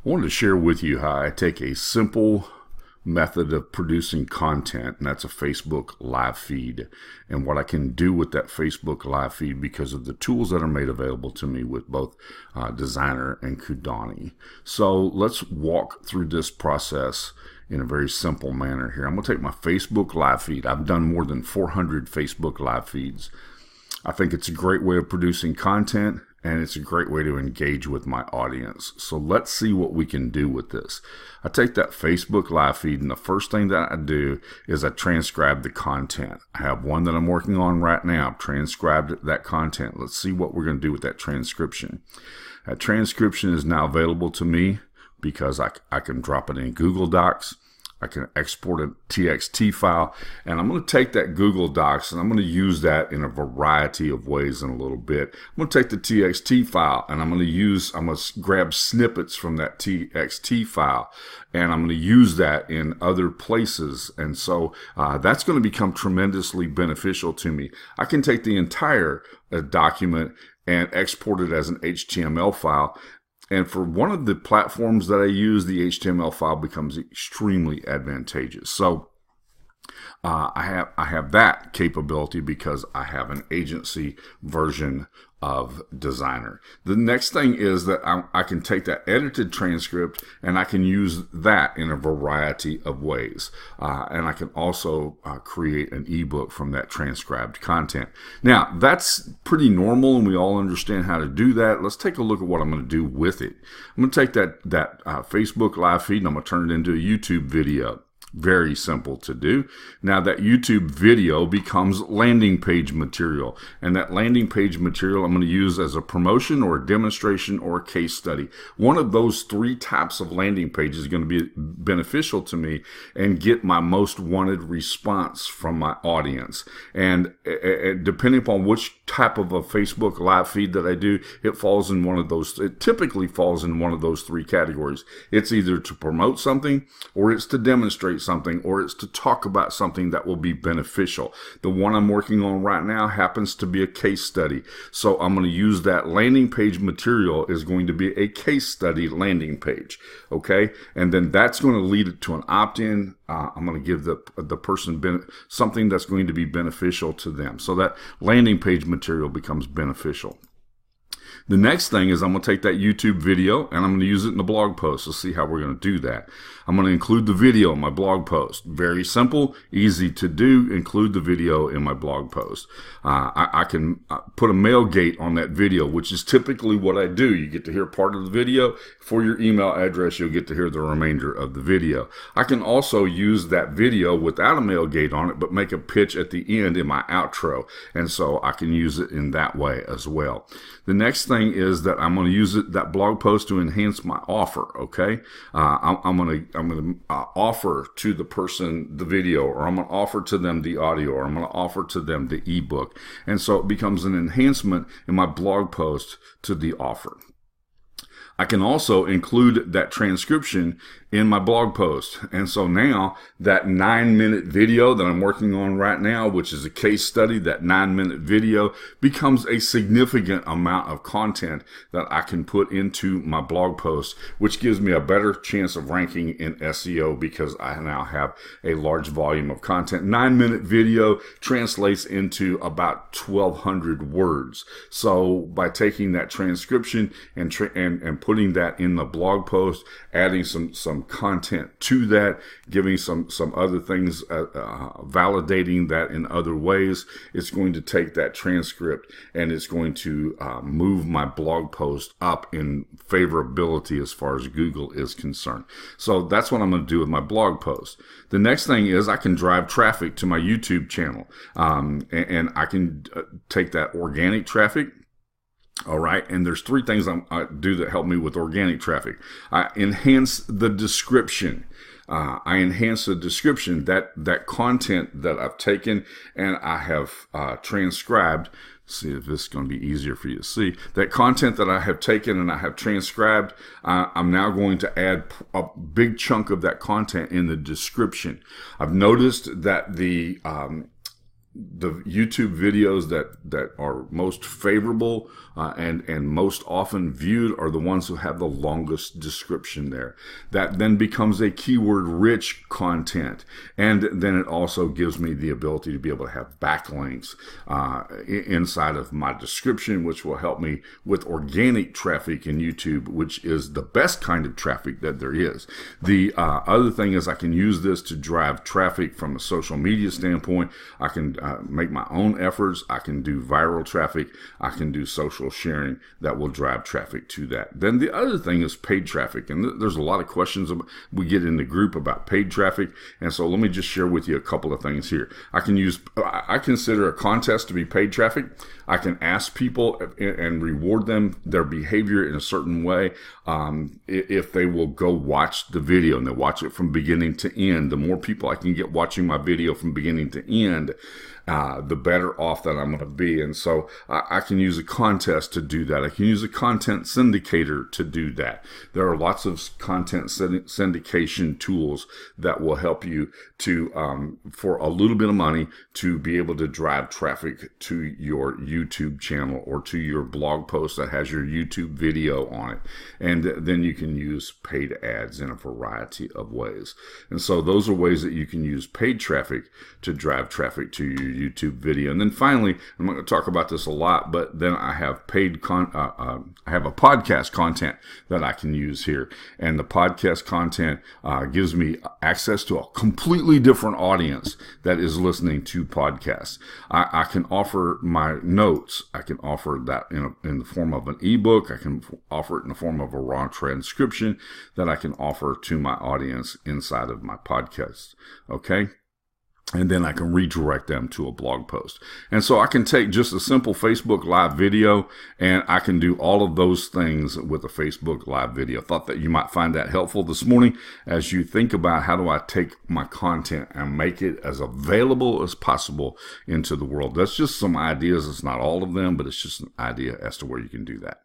I wanted to share with you how I take a simple method of producing content, and that's a Facebook live feed, and what I can do with that Facebook live feed because of the tools that are made available to me with both Designer and Kudani. So let's walk through this process in a very simple manner here. I'm going to take my Facebook live feed. I've done more than 400 Facebook live feeds. I think it's a great way of producing content, and it's a great way to engage with my audience. So let's see what we can do with this. I take that Facebook live feed, and the first thing that I do is I transcribe the content. I have one that I'm working on right now. I've transcribed that content. Let's see what we're going to do with that transcription. That transcription is now available to me because I can drop it in Google Docs. I can export a TXT file, and I'm going to take that Google Docs and I'm going to use that in a variety of ways in a little bit. I'm going to take the TXT file and I'm going to grab snippets from that TXT file, and I'm going to use that in other places. And so that's going to become tremendously beneficial to me. I can take the entire document and export it as an HTML file. And for one of the platforms that I use, the HTML file becomes extremely advantageous. So I have that capability because I have an agency version of Designer. The next thing is that I can take that edited transcript and I can use that in a variety of ways. And I can also create an ebook from that transcribed content. Now, that's pretty normal and we all understand how to do that. Let's take a look at what I'm going to do with it. I'm going to take that Facebook live feed and I'm going to turn it into a YouTube video. Very simple to do. Now that YouTube video becomes landing page material, and that landing page material I'm going to use as a promotion or a demonstration or a case study. One of those three types of landing pages is going to be beneficial to me and get my most wanted response from my audience. And depending upon which type of a Facebook live feed that I do, it falls in one of those. It typically falls in one of those three categories. It's either to promote something, or it's to demonstrate something, or it's to talk about something that will be beneficial. The one I'm working on right now happens to be a case study. So I'm going to use that landing page material is going to be a case study landing page. Okay. And then that's going to lead it to an opt-in. I'm going to give the person something that's going to be beneficial to them. So that landing page material becomes beneficial. The next thing is I'm going to take that YouTube video and I'm going to use it in the blog post. Let's see how we're going to do that. I'm going to include the video in my blog post. Very simple, easy to do. Include the video in my blog post. I can put a mail gate on that video, which is typically what I do. You get to hear part of the video. For your email address, you'll get to hear the remainder of the video. I can also use that video without a mail gate on it, but make a pitch at the end in my outro. And so I can use it in that way as well. The next thing is that I'm going to use that blog post to enhance my offer. Okay, I'm going to offer to the person the video, or I'm going to offer to them the audio, or I'm going to offer to them the ebook, and so it becomes an enhancement in my blog post to the offer. I can also include that transcription in my blog post. And so now that 9-minute video that I'm working on right now, which is a case study, that 9-minute video becomes a significant amount of content that I can put into my blog post, which gives me a better chance of ranking in SEO because I now have a large volume of content. 9-minute video translates into about 1,200 words. So by taking that transcription and putting that in the blog post, adding some content to that, giving some other things, validating that in other ways, it's going to take that transcript and it's going to move my blog post up in favorability as far as Google is concerned. So that's what I'm going to do with my blog post. The next thing is I can drive traffic to my YouTube channel, and I can take that organic traffic. All right, and there's three things I do that help me with organic traffic. I enhance the description. I enhance the description, that content that I've taken and I have transcribed. See if this is going to be easier for you to see. That content that I have taken and I have transcribed, I'm now going to add a big chunk of that content in the description. I've noticed that the YouTube videos that are most favorable and most often viewed are the ones who have the longest description there. That then becomes a keyword rich content, and then it also gives me the ability to be able to have backlinks inside of my description, which will help me with organic traffic in YouTube, which is the best kind of traffic that there is. The other thing is I can use this to drive traffic from a social media standpoint. I can make my own efforts. I can do viral traffic. I can do social sharing that will drive traffic to that. Then the other thing is paid traffic. And there's a lot of questions we get in the group about paid traffic. And so let me just share with you a couple of things here. I consider a contest to be paid traffic. I can ask people and reward them, their behavior in a certain way, if they will go watch the video and they watch it from beginning to end. The more people I can get watching my video from beginning to end, the better off that I'm going to be. And so I can use a contest to do that. I can use a content syndicator to do that. There are lots of content syndication tools that will help you to, for a little bit of money, to be able to drive traffic to your YouTube channel or to your blog post that has your YouTube video on it. And then you can use paid ads in a variety of ways. And so those are ways that you can use paid traffic to drive traffic to your YouTube video. And then finally, I'm not going to talk about this a lot, but then I have I have a podcast content that I can use here. And the podcast content gives me access to a completely different audience that is listening to podcasts. I can offer my notes. I can offer that in the form of an ebook. I can offer it in the form of a raw transcription that I can offer to my audience inside of my podcast. Okay? And then I can redirect them to a blog post. And so I can take just a simple Facebook Live video, and I can do all of those things with a Facebook Live video. Thought that you might find that helpful this morning as you think about how do I take my content and make it as available as possible into the world. That's just some ideas. It's not all of them, but it's just an idea as to where you can do that.